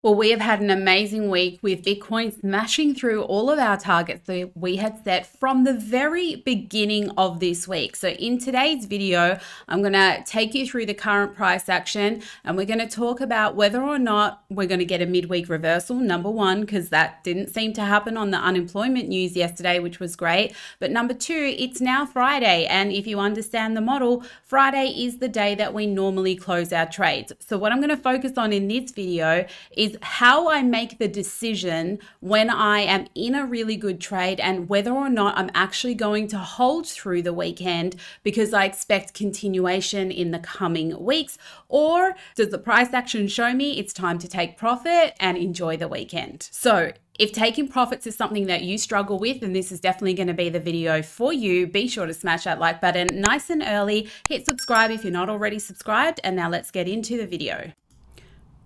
Well, we have had an amazing week with Bitcoin smashing through all of our targets that we had set from the very beginning of this week. So in today's video, I'm going to take you through the current price action, and we're going to talk about whether or not we're going to get a midweek reversal, number one, because that didn't seem to happen on the unemployment news yesterday, which was great. But number two, it's now Friday. And if you understand the model, Friday is the day that we normally close our trades. So what I'm going to focus on in this video is how I make the decision when I am in a really good trade and whether or not I'm actually going to hold through the weekend because I expect continuation in the coming weeks, or does the price action show me it's time to take profit and enjoy the weekend? So if taking profits is something that you struggle with, then this is definitely going to be the video for you. Be sure to smash that like button nice and early. Hit subscribe if you're not already subscribed. And now let's get into the video.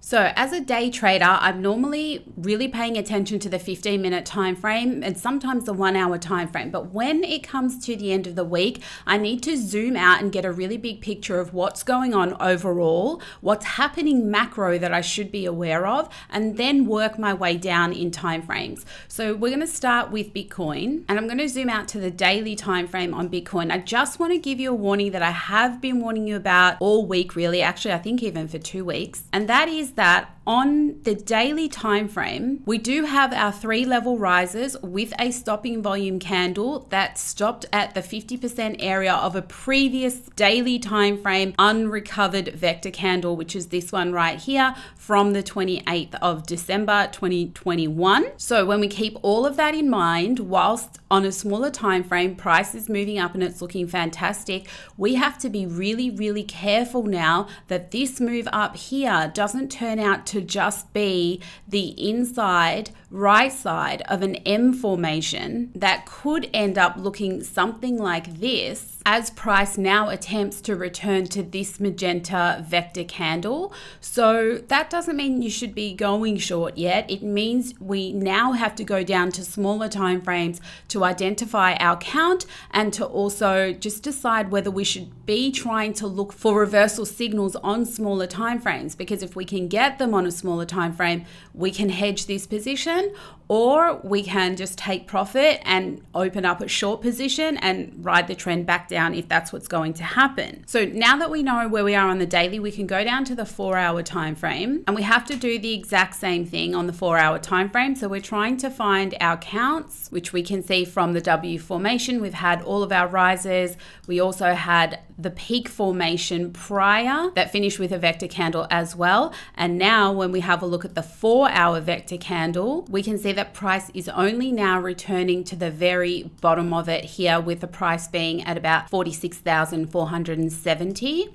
So as a day trader, I'm normally really paying attention to the 15-minute time frame and sometimes the 1 hour time frame. But when it comes to the end of the week, I need to zoom out and get a really big picture of what's going on overall, what's happening macro that I should be aware of, and then work my way down in time frames. So we're going to start with Bitcoin, and I'm going to zoom out to the daily time frame on Bitcoin. I just want to give you a warning that I have been warning you about all week, really, actually, I think even for 2 weeks, and that is that on the daily time frame, we do have our 3-level rises with a stopping volume candle that stopped at the 50% area of a previous daily time frame unrecovered vector candle, which is this one right here from the 28th of December 2021. So when we keep all of that in mind, whilst on a smaller time frame, price is moving up and it's looking fantastic, we have to be really, really careful now that this move up here doesn't turn out to just be the inside right side of an M formation that could end up looking something like this as price now attempts to return to this magenta vector candle. So that doesn't mean you should be going short yet. It means we now have to go down to smaller time frames to identify our count and to also just decide whether we should be trying to look for reversal signals on smaller time frames, because if we can get them on a smaller time frame, we can hedge this position, or we can just take profit and open up a short position and ride the trend back down if that's what's going to happen. So now that we know where we are on the daily, we can go down to the 4-hour time frame, and we have to do the exact same thing on the 4-hour time frame. So we're trying to find our counts, which we can see from the W formation. We've had all of our rises. We also had the peak formation prior that finished with a vector candle as well. And now when we have a look at the 4-hour vector candle, we can see that price is only now returning to the very bottom of it here, with the price being at about 46,470.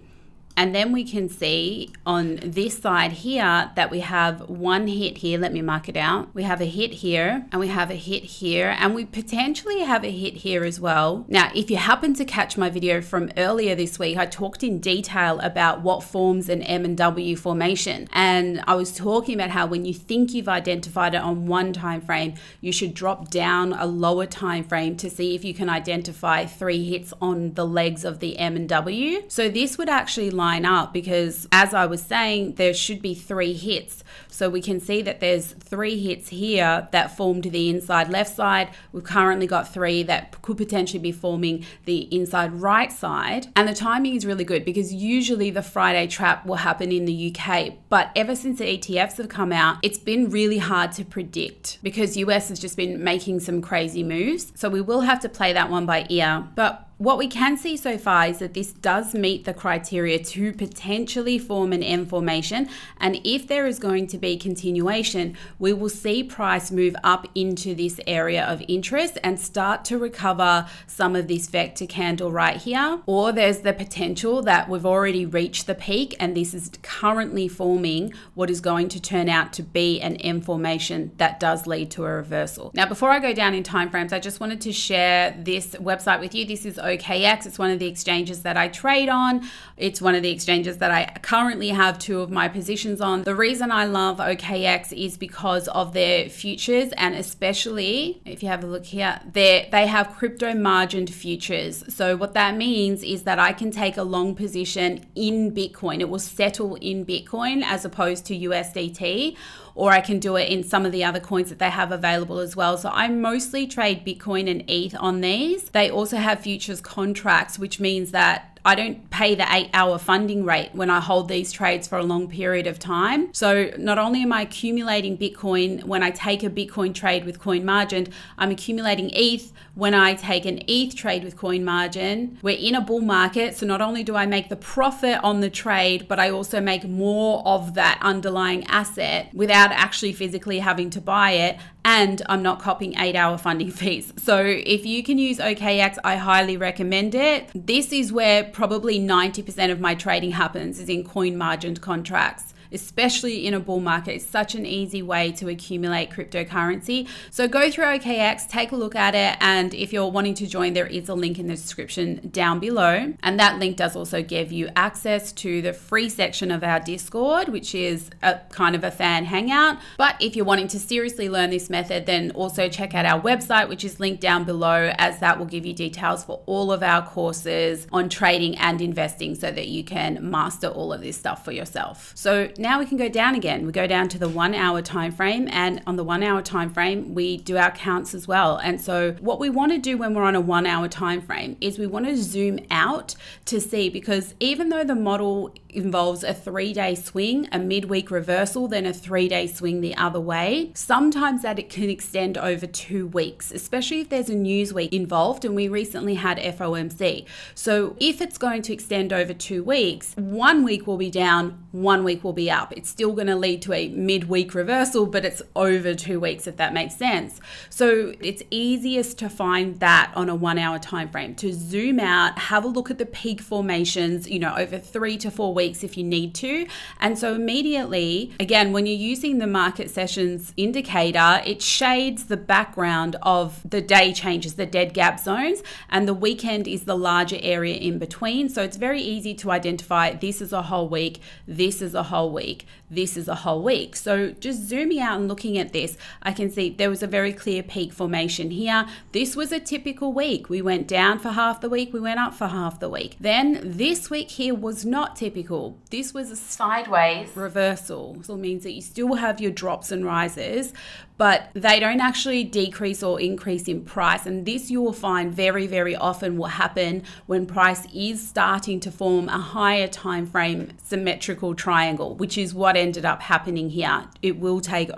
And then we can see on this side here that we have one hit here. Let me mark it out. We have a hit here and we have a hit here, and we potentially have a hit here as well. Now, if you happen to catch my video from earlier this week, I talked in detail about what forms an M and W formation. And I was talking about how when you think you've identified it on one time frame, you should drop down a lower time frame to see if you can identify 3 hits on the legs of the M and W. So this would actually line up, because as I was saying, there should be 3 hits. So we can see that there's 3 hits here that formed the inside left side. We've currently got 3 that could potentially be forming the inside right side. And the timing is really good because usually the Friday trap will happen in the UK. But ever since the ETFs have come out, it's been really hard to predict because US has just been making some crazy moves. So we will have to play that one by ear. But what we can see so far is that this does meet the criteria to potentially form an M formation. And if there is going to be continuation, we will see price move up into this area of interest and start to recover some of this vector candle right here. Or there's the potential that we've already reached the peak and this is currently forming what is going to turn out to be an M formation that does lead to a reversal. Now, before I go down in timeframes, I just wanted to share this website with you. This is OKX. It's one of the exchanges that I trade on. It's one of the exchanges that I currently have 2 of my positions on. The reason I love OKX is because of their futures, and especially if you have a look here, they have crypto margined futures. So what that means is that I can take a long position in Bitcoin. It will settle in Bitcoin as opposed to USDT. or I can do it in some of the other coins that they have available as well. So I mostly trade Bitcoin and ETH on these. They also have futures contracts, which means that I don't pay the 8-hour funding rate when I hold these trades for a long period of time. So not only am I accumulating Bitcoin when I take a Bitcoin trade with coin margin, I'm accumulating ETH when I take an ETH trade with coin margin. We're in a bull market, so not only do I make the profit on the trade, but I also make more of that underlying asset without actually physically having to buy it. And I'm not copying 8-hour funding fees. So if you can use OKX, I highly recommend it. This is where probably 90% of my trading happens, is in coin margined contracts. Especially in a bull market. It's such an easy way to accumulate cryptocurrency. So go through OKX, take a look at it, and if you're wanting to join, there is a link in the description down below. And that link does also give you access to the free section of our Discord, which is a kind of a fan hangout. But if you're wanting to seriously learn this method, then also check out our website, which is linked down below, as that will give you details for all of our courses on trading and investing so that you can master all of this stuff for yourself. So now we can go down again. We go down to the 1 hour time frame, and on the 1 hour time frame, we do our counts as well. And so what we want to do when we're on a 1 hour time frame is we want to zoom out to see, because even though the model involves a 3-day swing, a midweek reversal, then a 3-day swing the other way, sometimes that it can extend over 2 weeks, especially if there's a news week involved, and we recently had FOMC. So if it's going to extend over 2 weeks, 1 week will be down, 1 week will be up. It's still going to lead to a midweek reversal, but it's over 2 weeks, if that makes sense. So it's easiest to find that on a 1 hour time frame, to zoom out, have a look at the peak formations, over 3 to 4 weeks if you need to. And so immediately, again, when you're using the market sessions indicator, it shades the background of the day changes, the dead gap zones, and the weekend is the larger area in between. So it's very easy to identify this is a whole week, this is a whole week, this is a whole week. So just zooming out and looking at this, I can see there was a very clear peak formation here. This was a typical week. We went down for half the week, we went up for half the week. Then this week here was not typical. This was a sideways reversal. So it means that you still have your drops and rises, but they don't actually decrease or increase in price. And this you will find very, very often will happen when price is starting to form a higher time frame symmetrical triangle, which is what ended up happening here. It will take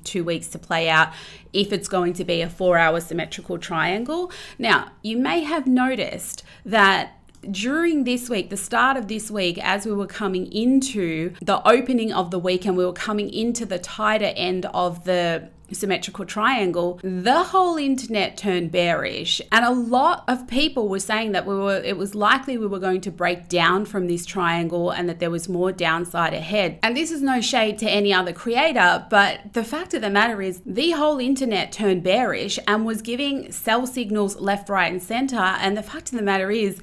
2 weeks to play out if it's going to be a 4-hour symmetrical triangle. Now, you may have noticed that during this week, the start of this week, as we were coming into the opening of the week and we were coming into the tighter end of the symmetrical triangle, the whole internet turned bearish, and a lot of people were saying that it was likely we were going to break down from this triangle and that there was more downside ahead. And this is no shade to any other creator, but the fact of the matter is the whole internet turned bearish and was giving sell signals left, right, and center. And the fact of the matter is,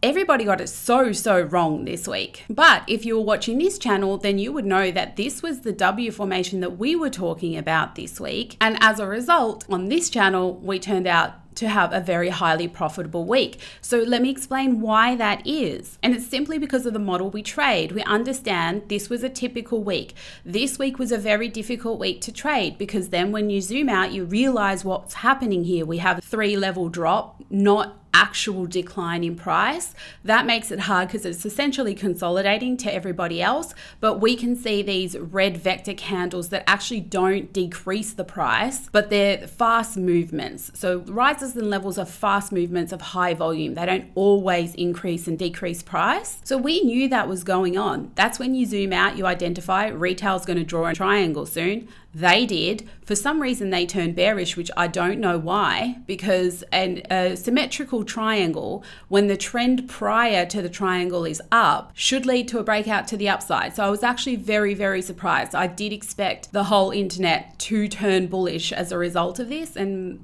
everybody got it so wrong this week. But if you were watching this channel, then you would know that this was the W formation that we were talking about this week. And as a result, on this channel, we turned out to have a very highly profitable week. So let me explain why that is. And it's simply because of the model we trade. We understand this was a typical week. This week was a very difficult week to trade, because then when you zoom out, you realize what's happening here. We have a 3-level drop, not actual decline in price. That makes it hard because it's essentially consolidating to everybody else, but we can see these red vector candles that actually don't decrease the price, but they're fast movements. So rises and levels are fast movements of high volume. They don't always increase and decrease price. So we knew that was going on. That's when you zoom out, you identify retail's going to draw a triangle soon. They did. For some reason, they turned bearish, which I don't know why, because a symmetrical triangle, when the trend prior to the triangle is up, should lead to a breakout to the upside. So I was actually very surprised. I did expect the whole internet to turn bullish as a result of this, and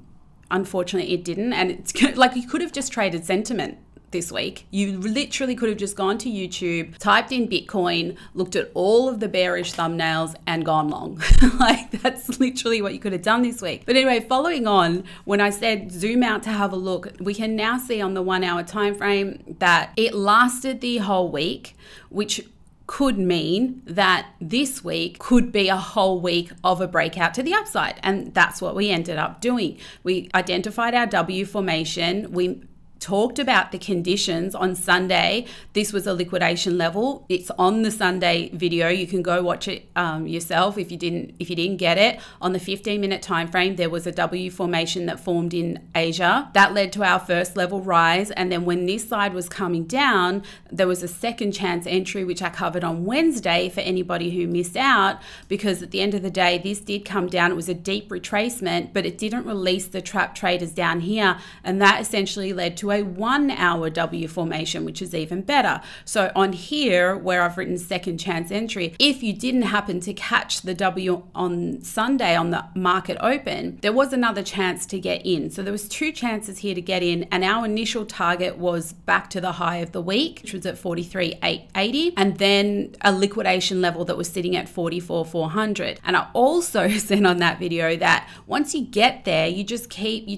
unfortunately it didn't. And it's like you could have just traded sentiment this week. You literally could have just gone to YouTube, typed in Bitcoin, looked at all of the bearish thumbnails and gone long. Like, that's literally what you could have done this week. But anyway, following on, when I said zoom out to have a look, we can now see on the 1 hour time frame that it lasted the whole week, which could mean that this week could be a whole week of a breakout to the upside. And that's what we ended up doing. We identified our W formation. We talked about the conditions on Sunday. This was a liquidation level. It's on the Sunday video. You can go watch it yourself if you didn't get it. On the 15-minute time frame, there was a W formation that formed in Asia. That led to our first level rise. And then when this side was coming down, there was a second chance entry, which I covered on Wednesday for anybody who missed out, because at the end of the day, this did come down. It was a deep retracement, but it didn't release the trap traders down here. And that essentially led to a 1 hour W formation, which is even better. So on here, where I've written second chance entry, if you didn't happen to catch the W on Sunday on the market open, there was another chance to get in. So there was 2 chances here to get in, and our initial target was back to the high of the week, which was at 43,880, and then a liquidation level that was sitting at 44,400. And I also said on that video that once you get there, you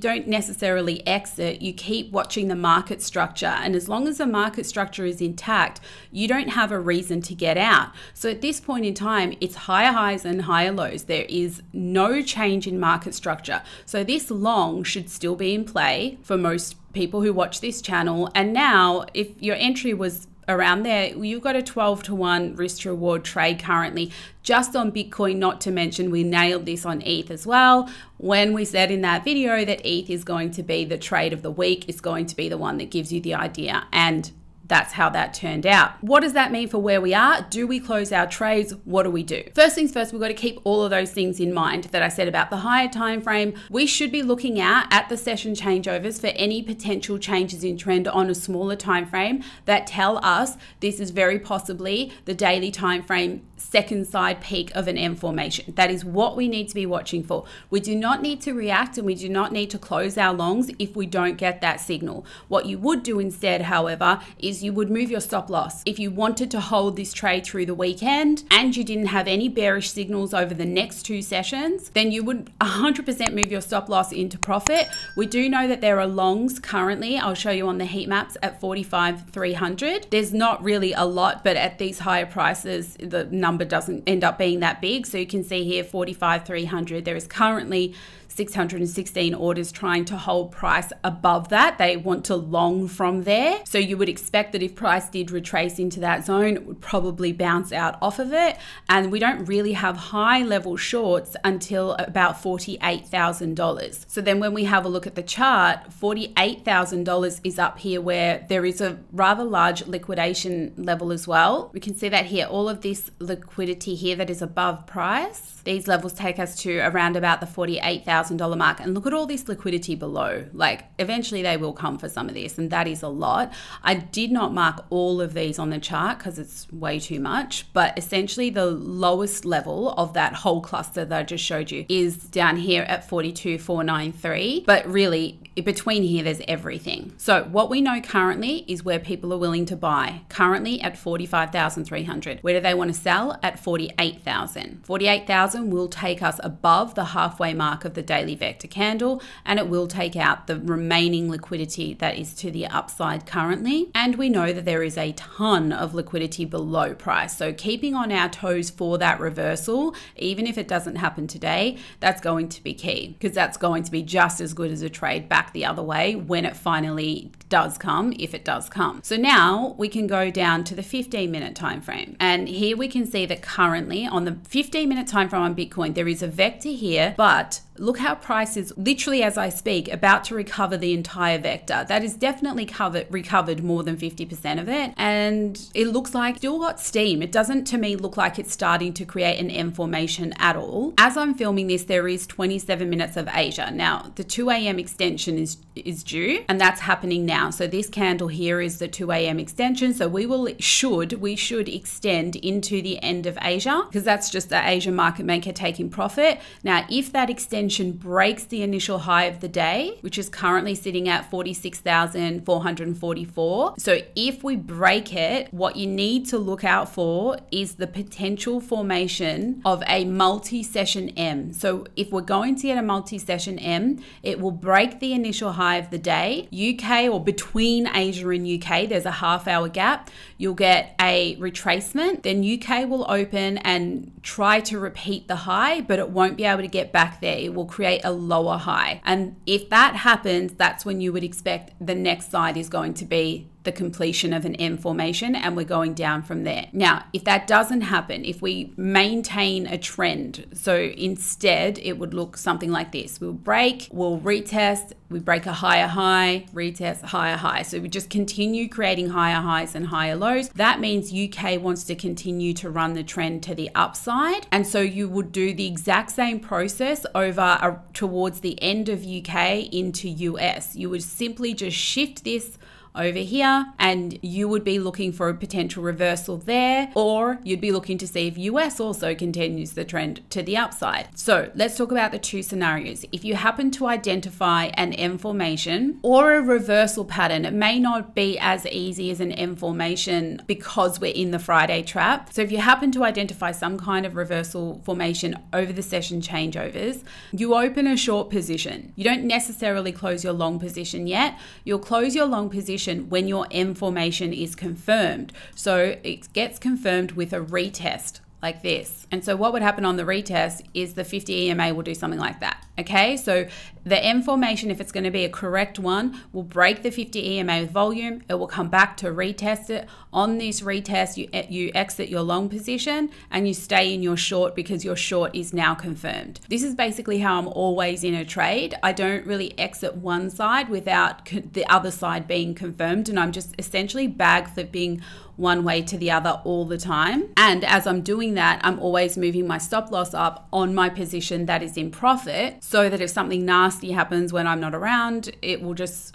don't necessarily exit, you keep watching the market structure. And as long as the market structure is intact, you don't have a reason to get out. So at this point in time, it's higher highs and higher lows. There is no change in market structure. So this long should still be in play for most people who watch this channel. And now if your entry was around there, you've got a 12-to-1 risk to reward trade currently just on Bitcoin, not to mention we nailed this on ETH as well when we said in that video that ETH is going to be the trade of the week. It's going to be the one that gives you the idea, and that's how that turned out. What does that mean for where we are? Do we close our trades? What do we do? First things first, we've got to keep all of those things in mind that I said about the higher time frame. We should be looking at the session changeovers for any potential changes in trend on a smaller time frame that tell us this is very possibly the daily time frame second side peak of an M formation. That is what we need to be watching for. We do not need to react, and we do not need to close our longs if we don't get that signal. What you would do instead, however, is you would move your stop loss. If you wanted to hold this trade through the weekend and you didn't have any bearish signals over the next 2 sessions, then you would 100% move your stop loss into profit. We do know that there are longs currently. I'll show you on the heat maps at 45,300. There's not really a lot, but at these higher prices, the number doesn't end up being that big. So you can see here 45,300. There is currently 616 orders trying to hold price above that. They want to long from there. So you would expect that if price did retrace into that zone, it would probably bounce out off of it. And we don't really have high level shorts until about $48,000. So then when we have a look at the chart, $48,000 is up here where there is a rather large liquidation level as well. We can see that here, all of this liquidity here that is above price. These levels take us to around about the $48,000 mark. And look at all this liquidity below. Like eventually they will come for some of this, and that is a lot. I did not mark all of these on the chart because it's way too much, but essentially the lowest level of that whole cluster that I just showed you is down here at 42,493. But really between here, there's everything. So what we know currently is where people are willing to buy. Currently at 45,300. Where do they want to sell? At 48,000. 48,000 will take us above the halfway mark of the daily vector candle, and it will take out the remaining liquidity that is to the upside currently. And we know that there is a ton of liquidity below price. So keeping on our toes for that reversal, even if it doesn't happen today, that's going to be key, because that's going to be just as good as a trade back the other way when it finally does come, if it does come. So now we can go down to the 15-minute time frame, and here we can see that currently on the 15-minute time frame on Bitcoin, there is a vector here, but look how price is literally, as I speak, about to recover the entire vector. That is definitely recovered more than 50% of it, and it looks like still got steam. It doesn't to me look like it's starting to create an M formation at all. As I'm filming this, there is 27 minutes of Asia. Now the 2 a.m. extension is due, and that's happening now. So this candle here is the 2 a.m. extension. So we should extend into the end of Asia, because that's just the Asian market maker taking profit. Now, if that extension extension breaks the initial high of the day, which is currently sitting at 46,444. So if we break it, what you need to look out for is the potential formation of a multi-session M. So if we're going to get a multi-session M, it will break the initial high of the day. UK, or between Asia and UK, there's a half-hour gap. You'll get a retracement. Then UK will open and try to repeat the high, but it won't be able to get back there. It will create a lower high. And if that happens, that's when you would expect the next side is going to be the completion of an M formation, and we're going down from there. Now, if that doesn't happen, if we maintain a trend, so instead it would look something like this. We'll break, we'll retest, we break a higher high, retest, higher high. So we just continue creating higher highs and higher lows. That means UK wants to continue to run the trend to the upside. And so you would do the exact same process over towards the end of UK into US. You would simply just shift this over here, and you would be looking for a potential reversal there, or you'd be looking to see if US also continues the trend to the upside. So let's talk about the two scenarios. If you happen to identify an M formation or a reversal pattern, it may not be as easy as an M formation because we're in the Friday trap. So if you happen to identify some kind of reversal formation over the session changeovers, you open a short position. You don't necessarily close your long position yet. You'll close your long position when your M formation is confirmed. So it gets confirmed with a retest like this. And so what would happen on the retest is the 50 EMA will do something like that. Okay, so the M formation, if it's going to be a correct one, will break the 50 EMA with volume. It will come back to retest it. On this retest, you exit your long position and you stay in your short because your short is now confirmed. This is basically how I'm always in a trade. I don't really exit one side without the other side being confirmed, and I'm just essentially bag flipping one way to the other all the time. And as I'm doing that, I'm always moving my stop loss up on my position that is in profit, so that if something nasty happens when I'm not around, it will just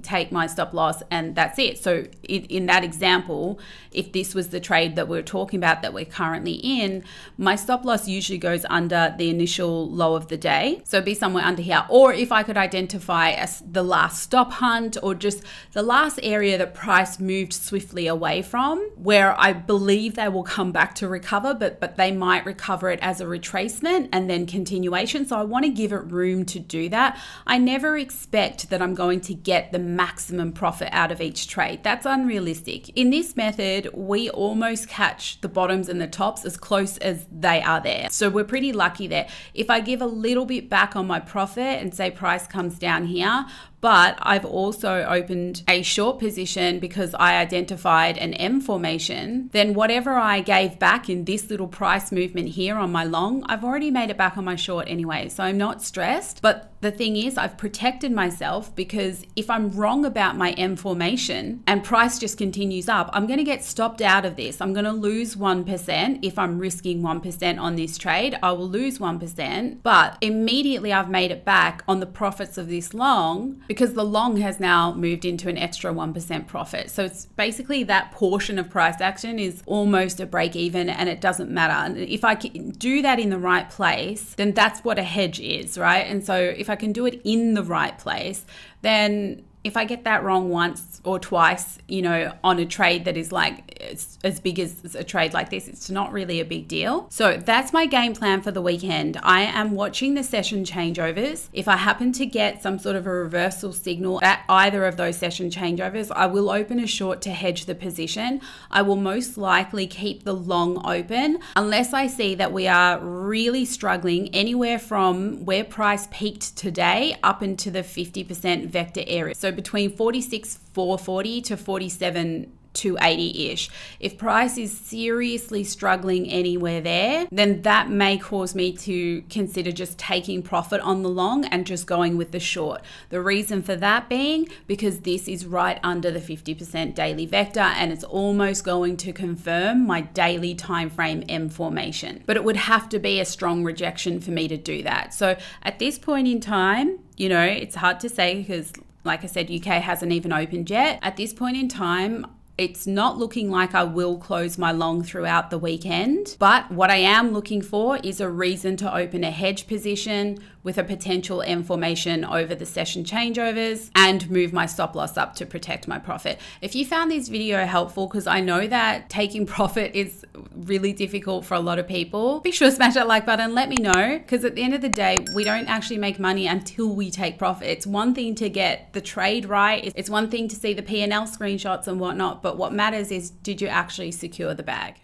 take my stop loss, and that's it. So in that example, if this was the trade that we're talking about that we're currently in, my stop loss usually goes under the initial low of the day. So it'd be somewhere under here. Or if I could identify the last stop hunt, or just the last area that price moved swiftly away from, where I believe they will come back to recover, but they might recover it as a retracement and then continuation. So I want to give it room to do that. I never expect that I'm going to get the maximum profit out of each trade. That's unrealistic. In this method, we almost catch the bottoms and the tops as close as they are there. So we're pretty lucky there. If I give a little bit back on my profit and say price comes down here, but I've also opened a short position because I identified an M formation, then whatever I gave back in this little price movement here on my long, I've already made it back on my short anyway. So I'm not stressed. But the thing is, I've protected myself, because if I'm wrong about my M formation and price just continues up, I'm going to get stopped out of this. I'm going to lose 1%. If I'm risking 1% on this trade, I will lose 1%. But immediately I've made it back on the profits of this long, because the long has now moved into an extra 1% profit. So it's basically that portion of price action is almost a break even, and it doesn't matter. And if I can do that in the right place, then that's what a hedge is, right? And so if I can do it in the right place, then if I get that wrong once or twice, you know, on a trade that is like as big as a trade like this, it's not really a big deal. So that's my game plan for the weekend. I am watching the session changeovers. If I happen to get some sort of a reversal signal at either of those session changeovers, I will open a short to hedge the position. I will most likely keep the long open unless I see that we are really struggling anywhere from where price peaked today up into the 50% vector area. So between 46,440 to 47,280-ish. If price is seriously struggling anywhere there, then that may cause me to consider just taking profit on the long and just going with the short. The reason for that being because this is right under the 50% daily vector, and it's almost going to confirm my daily time frame M formation. But it would have to be a strong rejection for me to do that. So at this point in time, you know, it's hard to say because, like I said, UK hasn't even opened yet. At this point in time, It's not looking like I will close my long throughout the weekend, but what I am looking for is a reason to open a hedge position with a potential M formation over the session changeovers and move my stop loss up to protect my profit. If you found this video helpful, because I know that taking profit is really difficult for a lot of people, be sure to smash that like button, let me know, because at the end of the day, we don't actually make money until we take profit. It's one thing to get the trade right, it's one thing to see the P&L screenshots and whatnot, but what matters is, did you actually secure the bag?